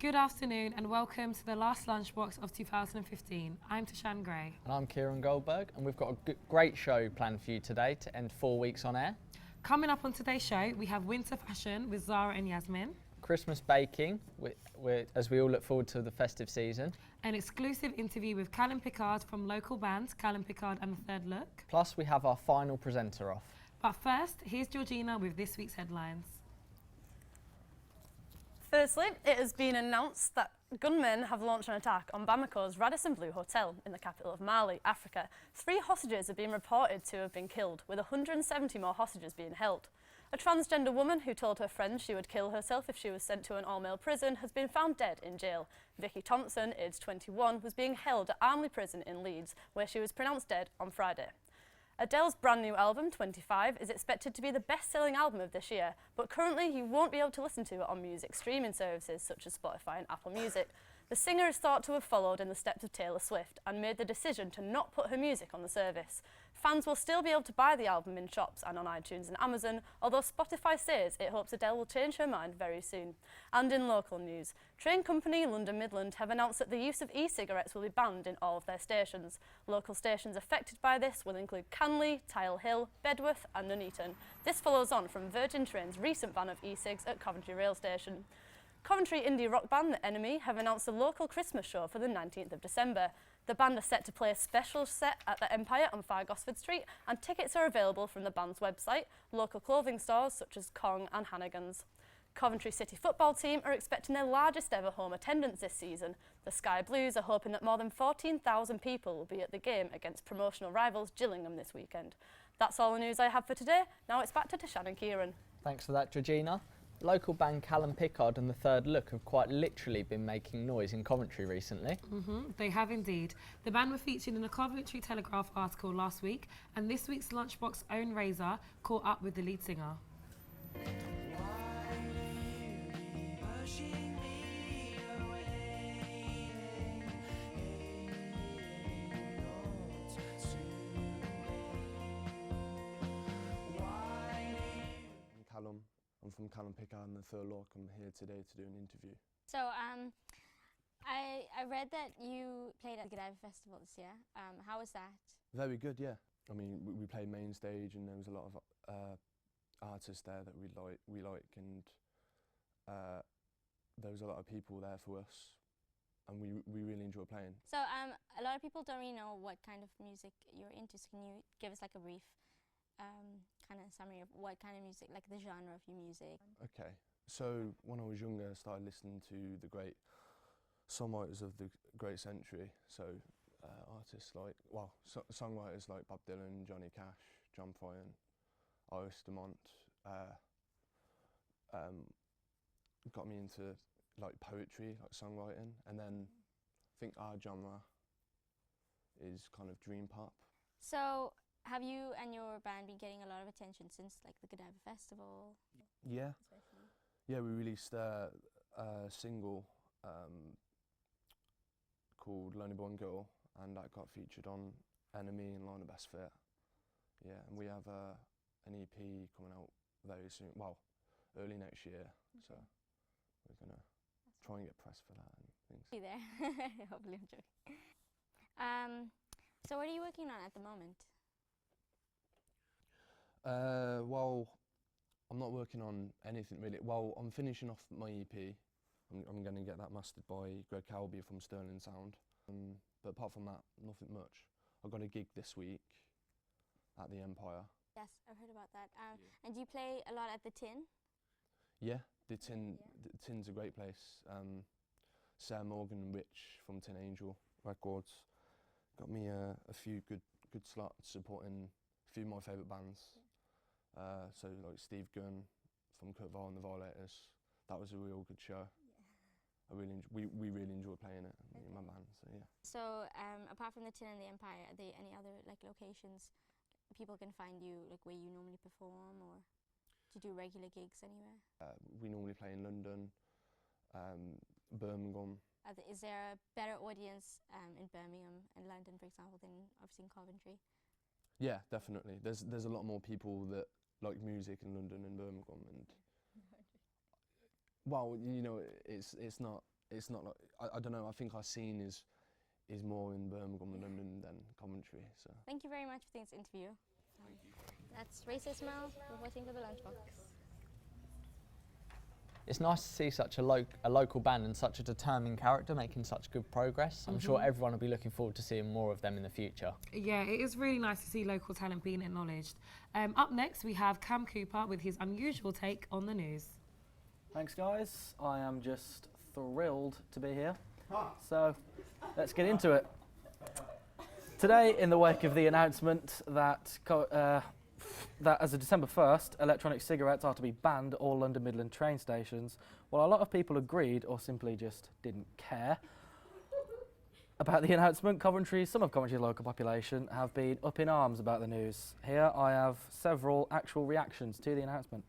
Good afternoon and welcome to the last lunchbox of 2015. I'm Tashanne Gray. And I'm Kieran Goldberg, and we've got a great show planned for you today to end 4 weeks on air. Coming up on today's show, we have winter fashion with Zara and Yasmin. Christmas baking, as we all look forward to the festive season. An exclusive interview with Callum Pickard from local band Callum Pickard and the Third Look. Plus we have our final presenter off. But first, here's Georgina with this week's headlines. Firstly, it has been announced that gunmen have launched an attack on Bamako's Radisson Blu Hotel in the capital of Mali, Africa. 3 hostages have been reported to have been killed, with 170 more hostages being held. A transgender woman who told her friends she would kill herself if she was sent to an all-male prison has been found dead in jail. Vicky Thompson, aged 21, was being held at Armley Prison in Leeds, where she was pronounced dead on Friday. Adele's brand new album, 25, is expected to be the best-selling album of this year, but currently you won't be able to listen to it on music streaming services such as Spotify and Apple Music. The singer is thought to have followed in the steps of Taylor Swift and made the decision to not put her music on the service. Fans will still be able to buy the album in shops and on iTunes and Amazon, although Spotify says it hopes Adele will change her mind very soon. And in local news, train company London Midland have announced that the use of e-cigarettes will be banned in all of their stations. Local stations affected by this will include Canley, Tile Hill, Bedworth and Nuneaton. This follows on from Virgin Trains' recent ban of e-cigs at Coventry Rail Station. Coventry indie rock band The Enemy have announced a local Christmas show for the 19th of December. The band are set to play a special set at the Empire on 5 Gosford Street, and tickets are available from the band's website, local clothing stores such as Kong and Hannigan's. Coventry City football team are expecting their largest ever home attendance this season. The Sky Blues are hoping that more than 14,000 people will be at the game against promotional rivals Gillingham this weekend. That's all the news I have for today. Now it's back to Tashanne and Kieran. Thanks for that, Georgina. Local band Callum Pickard and the Third Look have quite literally been making noise in Coventry recently. They have indeed. The band were featured in a Coventry Telegraph article last week, and this week's Lunchbox own Razor caught up with the lead singer. Callum. I'm from Callum Pickard and the Third Look. I'm here today to do an interview. So I read that you played at the Godiva Festival this year. How was that? Very good, yeah. I mean, we played main stage and there was a lot of artists there that we like, and there was a lot of people there for us, and we really enjoy playing. So a lot of people don't really know what kind of music you're into. So can you give us like a brief kind of summary of what kind of music, like the genre of your music? Okay, so when I was younger I started listening to the great songwriters of the great century, so artists like, songwriters like Bob Dylan, Johnny Cash, John Prine, Iris DeMont, got me into like poetry, like songwriting, and then I think our genre is kind of dream pop. So have you and your band been getting a lot of attention since like the Godiva Festival? Yeah. Especially? Yeah, we released a single called Lonely Born Girl, and that got featured on Enemy and Line of Best Fit. Yeah, and we have an EP coming out very soon, well, early next year, so we're gonna try and get press for that and things. Be there. Hopefully I'm joking. So what are you working on at the moment? Well, I'm not working on anything really. Well, I'm finishing off my EP. I'm going to get that mastered by Greg Calby from Sterling Sound. But apart from that, nothing much. I got a gig this week at the Empire. Yes, I've heard about that. And do you play a lot at the Tin? Yeah, the Tin's a great place. Sarah Morgan and Rich from Tin Angel Records got me a few good slots supporting a few of my favourite bands. So like Steve Gunn from Kurt Vile and the Violators. That was a real good show. Yeah. We really enjoyed playing it, me and my band. So yeah. So apart from the Tin and the Empire, are there any other like locations people can find you, like where you normally perform, or do you do regular gigs anywhere? We normally play in London, Birmingham. Is there a better audience in Birmingham and London, for example, than obviously in Coventry? Yeah, definitely. There's a lot more people that like music in London and Birmingham, and well, you know, it's not it's not like I don't know. I think our scene is more in Birmingham and London than Coventry. So Thank you very much for this interview. That's Racist Mel reporting for the Lunchbox. It's nice to see such a local band and such a determined character making such good progress. I'm sure everyone will be looking forward to seeing more of them in the future. Yeah, it is really nice to see local talent being acknowledged. Up next, we have Cam Cooper with his unusual take on the news. Thanks, guys. I am just thrilled to be here. So, let's get into it. Today, in the wake of the announcement that as of December 1st, electronic cigarettes are to be banned at all London Midland train stations, while a lot of people agreed or simply just didn't care about the announcement, some of Coventry's local population have been up in arms about the news. Here I have several actual reactions to the announcement.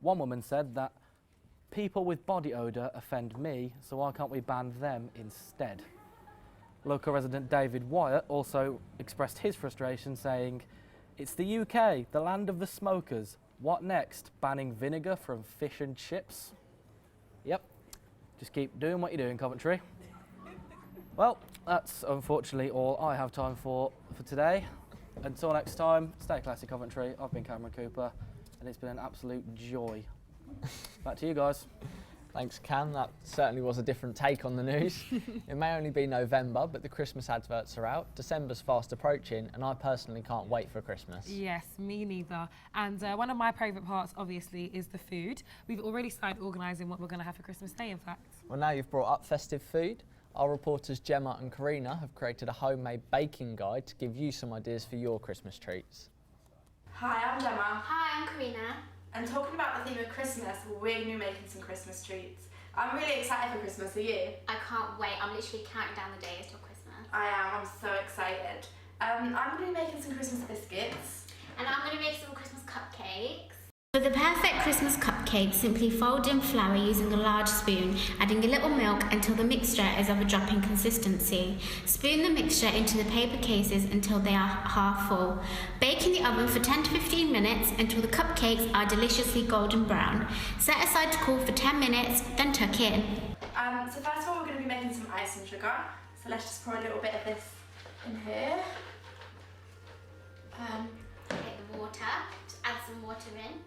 One woman said that people with body odour offend me, so why can't we ban them instead? Local resident David Wyatt also expressed his frustration, saying, "It's the UK, the land of the smokers. What next? Banning vinegar from fish and chips?" Yep, just keep doing what you're doing, Coventry. Well, that's unfortunately all I have time for today. Until next time, stay classy, Coventry. I've been Cameron Cooper, and it's been an absolute joy. Back to you guys. Thanks, Cam. That certainly was a different take on the news. It may only be November, but the Christmas adverts are out. December's fast approaching, and I personally can't wait for Christmas. Yes, me neither. And one of my favourite parts, obviously, is the food. We've already started organising what we're going to have for Christmas Day, in fact. Well, now you've brought up festive food, our reporters Gemma and Karina have created a homemade baking guide to give you some ideas for your Christmas treats. Hi, I'm Gemma. Hi, I'm Karina. And talking about the theme of Christmas, we're going to be making some Christmas treats. I'm really excited for Christmas. Are you? I can't wait. I'm literally counting down the days till Christmas. I am. I'm so excited. I'm going to be making some Christmas biscuits. And I'm going to make some Christmas cupcakes. For the perfect Christmas cupcake, simply fold in flour using a large spoon, adding a little milk until the mixture is of a dropping consistency. Spoon the mixture into the paper cases until they are half full. Bake in the oven for 10 to 15 minutes until the cupcakes are deliciously golden brown. Set aside to cool for 10 minutes, then tuck in. So first of all, we're going to be making some ice and sugar. So let's just pour a little bit of this in here. Get the water, just add some water in.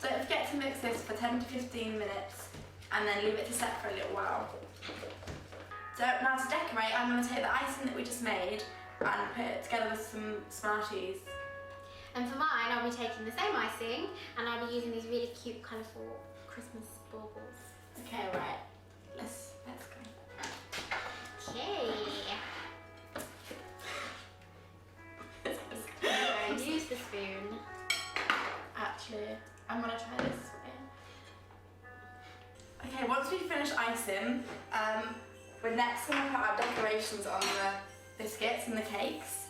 Don't forget to mix this for 10 to 15 minutes and then leave it to set for a little while. So now to decorate, I'm going to take the icing that we just made and put it together with some Smarties. And for mine, I'll be taking the same icing and I'll be using these really cute, colourful Christmas baubles. Okay, right. Let's go. Okay. I'm going to use the spoon. Actually, I'm going to try this way. Okay, once we finish icing, we're next going to put our decorations on the biscuits and the cakes.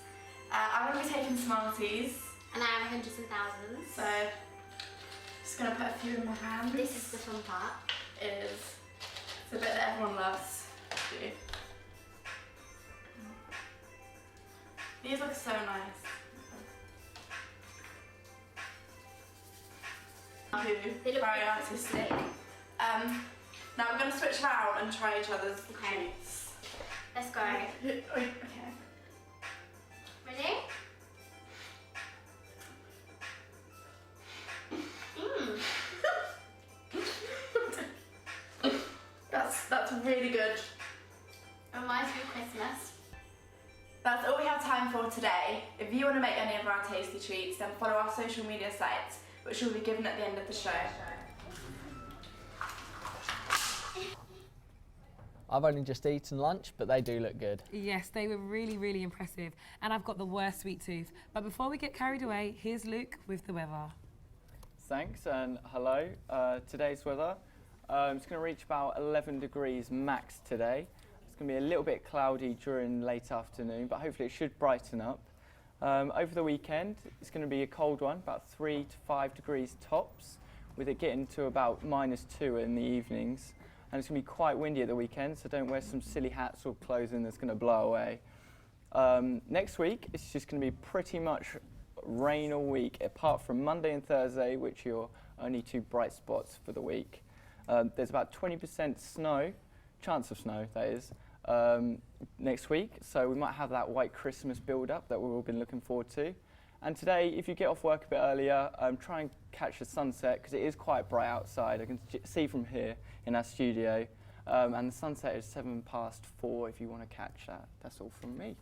I'm going to be taking Smarties. And I have hundreds and thousands. So, just going to put a few in my hand. This is the fun part. It is. It's the bit that everyone loves to do. These look so nice. They look Very artistic. Now we're going to switch around and try each other's Okay. treats. Let's go. Okay. Ready? That's really good. Reminds me of Christmas. That's all we have time for today. If you want to make any of our tasty treats, then follow our social media sites, which will be given at the end of the show. I've only just eaten lunch, but they do look good. Yes, they were really, really impressive. And I've got the worst sweet tooth. But before we get carried away, here's Luke with the weather. Thanks and hello. Today's weather, it's going to reach about 11 degrees max today. It's going to be a little bit cloudy during late afternoon, but hopefully it should brighten up. Over the weekend, it's going to be a cold one, about 3 to 5 degrees tops, with it getting to about -2 in the evenings. And it's going to be quite windy at the weekend, so don't wear some silly hats or clothing that's going to blow away. Next week, it's just going to be pretty much rain all week, apart from Monday and Thursday, which are only 2 bright spots for the week. There's about 20% snow, chance of snow that is, next week. So we might have that white Christmas build-up that we've all been looking forward to. And today, if you get off work a bit earlier, try and catch the sunset because it is quite bright outside. I can see from here in our studio. And the sunset is 4:07 if you want to catch that. That's all from me.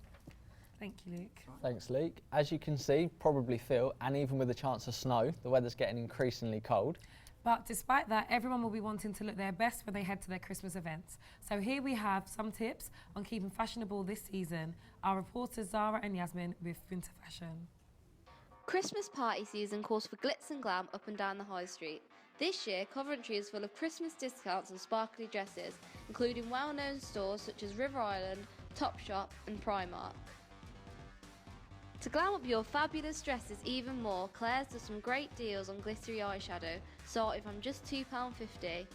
Thank you, Luke. Thanks, Luke. As you can see, probably feel, and even with a chance of snow, the weather's getting increasingly cold. But despite that, everyone will be wanting to look their best when they head to their Christmas events. So here we have some tips on keeping fashionable this season. Our reporters Zara and Yasmin with winter fashion. Christmas party season calls for glitz and glam up and down the high street. This year, Coventry is full of Christmas discounts on sparkly dresses, including well-known stores such as River Island, Topshop and Primark. To glam up your fabulous dresses even more, Claire's does some great deals on glittery eyeshadow, starting from just £2.50.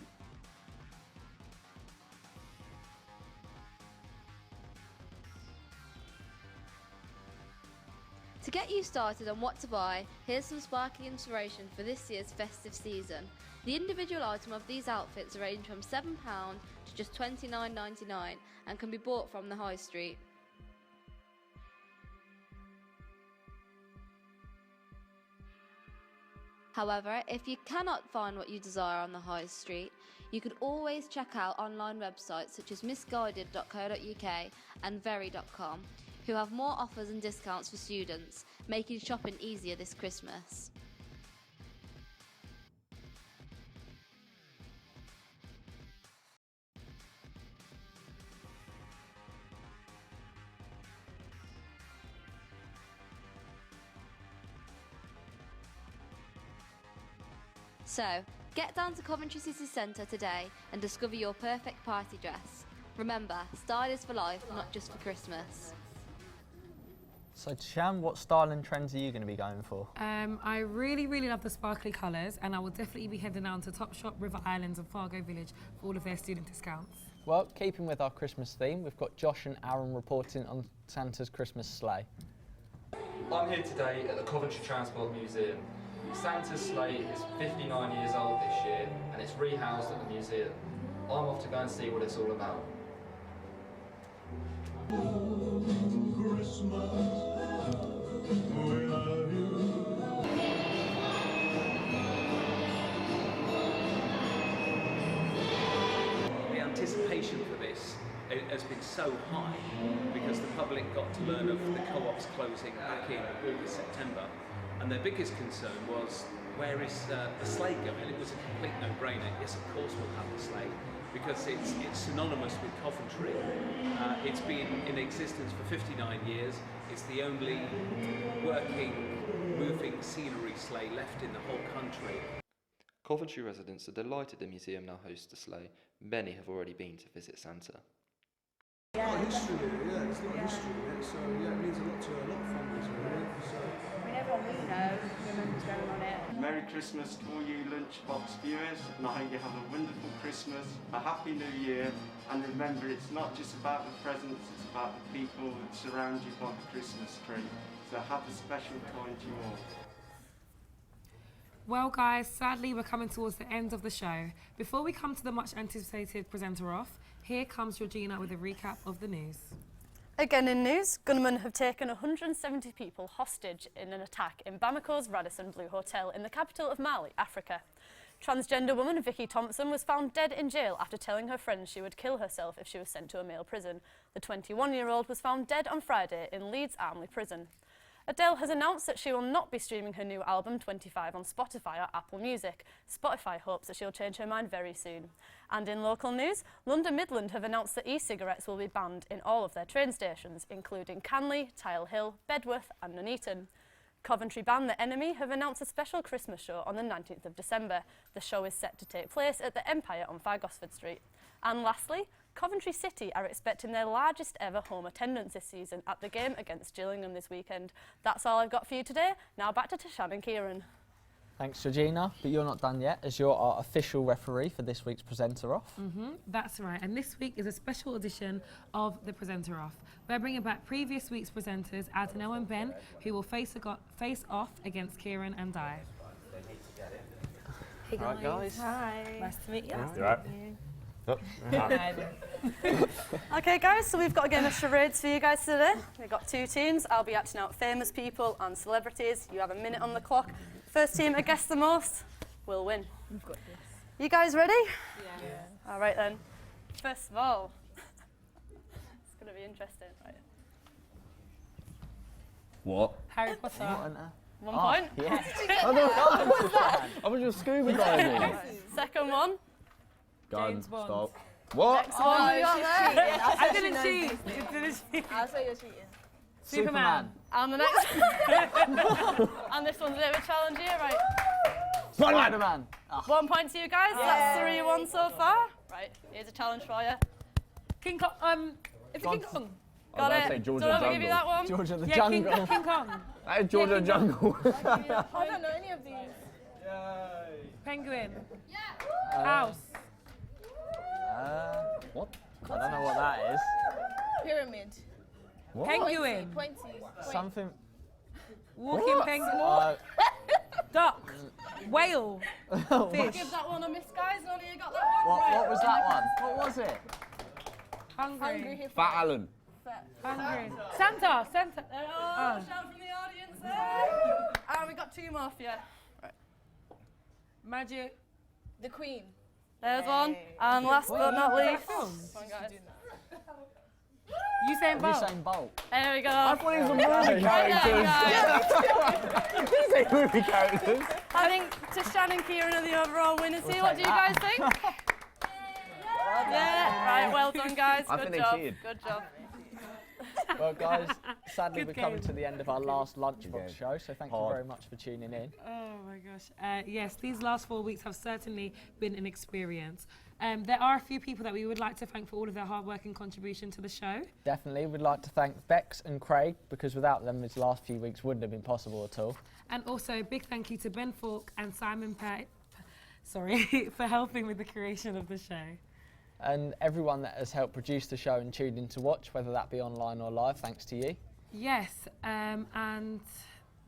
To get you started on what to buy, here's some sparkly inspiration for this year's festive season. The individual item of these outfits range from £7 to just £29.99 and can be bought from the high street. However, if you cannot find what you desire on the high street, you could always check out online websites such as misguided.co.uk and very.com, who have more offers and discounts for students, making shopping easier this Christmas. So, get down to Coventry City Centre today and discover your perfect party dress. Remember, style is for life, not just for Christmas. So Tashanne, what style and trends are you going to be going for? I really love the sparkly colours, and I will definitely be heading down to Topshop, River Islands and Fargo Village for all of their student discounts. Well, keeping with our Christmas theme, we've got Josh and Aaron reporting on Santa's Christmas sleigh. I'm here today at the Coventry Transport Museum. Santa's sleigh is 59 years old this year and it's rehoused at the museum. I'm off to go and see what it's all about. The anticipation for this has been so high because the public got to learn of the co-ops closing back in August, September. And their biggest concern was, where is the sleigh going? It was a complete no-brainer. Yes, of course we'll have the sleigh, because it's synonymous with Coventry. It's been in existence for 59 years. It's the only working, moving scenery sleigh left in the whole country. Coventry residents are delighted the museum now hosts a sleigh. Many have already been to visit Santa. There's a lot of history here, there's a lot of history in it, so it means a lot to a lot of families, really. Everyone we know remembers going on it. Merry Christmas to all you Lunchbox viewers, and I hope you have a wonderful Christmas, a happy New Year, and remember it's not just about the presents, it's about the people that surround you by the Christmas tree. So have a special time to you all. Well guys, sadly we're coming towards the end of the show. Before we come to the much anticipated presenter off, here comes Georgina with a recap of the news. Again in news, gunmen have taken 170 people hostage in an attack in Bamako's Radisson Blu Hotel in the capital of Mali, Africa. Transgender woman Vicky Thompson was found dead in jail after telling her friends she would kill herself if she was sent to a male prison. The 21-year-old was found dead on Friday in Leeds Armley Prison. Adele has announced that she will not be streaming her new album 25 on Spotify or Apple Music. Spotify hopes that she'll change her mind very soon. And in local news, London Midland have announced that e-cigarettes will be banned in all of their train stations, including Canley, Tile Hill, Bedworth and Nuneaton. Coventry band The Enemy have announced a special Christmas show on the 19th of December. The show is set to take place at the Empire on 5 Gosford Street. And lastly, Coventry City are expecting their largest ever home attendance this season at the game against Gillingham this weekend. That's all I've got for you today. Now back to Tashanne and Kieran. Thanks, Georgina, but you're not done yet, as you're our official referee for this week's Presenter Off. That's right, and this week is a special edition of the Presenter Off. We're bringing back previous week's presenters, Adnel and Ben, who will face off against Kieran and Di. Hey Right, guys. Hi. Nice to meet you. You right? Okay guys, so we've got a game of charades for you guys today. We've got 2 teams. I'll be acting out famous people and celebrities. You have a minute on the clock. First team to guess the most will win. We've got this. You guys ready? Yeah. All right then. First of all, it's going to be interesting. Right. What? Harry Potter. 1 point. Yeah. What's that? I was just scuba diving. Second one. James Bond. Stop. What? Next one. You got there. I didn't cheat. I'll say you're cheating. Superman. And the next and this one's a bit of a challenge here, right? Spider-Man. 1 point to you guys. That's 3-1 so far. Right, here's a challenge for you. King Kong. It's King Kong. Got it. Say George Don't of the ever give you that one. George of the Yeah, Jungle. King Kong. That is George of the Jungle. I don't know any of these. Penguin. House. What? I don't know what that is. Pyramid. What? Penguin. Pointy. Something. Walking What? penguin. Duck. Whale. Fish. Give that one a miss, guys. None of you got that one. What was that one? What was it? Hungry. Fat Alan. Hungry. Santa. Santa. Oh, shout from the audience there. And we got 2 more for you. Right. Magic. The Queen. There's one. And last but not least. Film. Come on, guys. Usain Bolt. Usain Bolt. There we go. I thought he was a movie character. These ain't movie characters. I think Tashanne and Kieran are the overall winners here. What do you guys think? Yeah. Right, well done, guys. I Good think they job. cheated. Good job. Well, guys, sadly Good we're coming game. to the end of our last Lunchbox game. show, so thank you Hard. very much for tuning in. Oh my gosh. Yes, these last 4 weeks have certainly been an experience. There are a few people that we would like to thank for all of their hard work and contribution to the show. Definitely, we'd like to thank Bex and Craig, because without them, these last few weeks wouldn't have been possible at all. And also a big thank you to Ben Falk and Simon for helping with the creation of the show. And everyone that has helped produce the show and tuned in to watch, whether that be online or live, thanks to you. Yes, and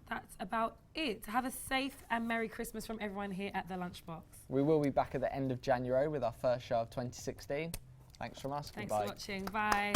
that's about it. Have a safe and Merry Christmas from everyone here at the Lunchbox. We will be back at the end of January with our first show of 2016. Thanks from us. Thanks Goodbye. for watching. Bye.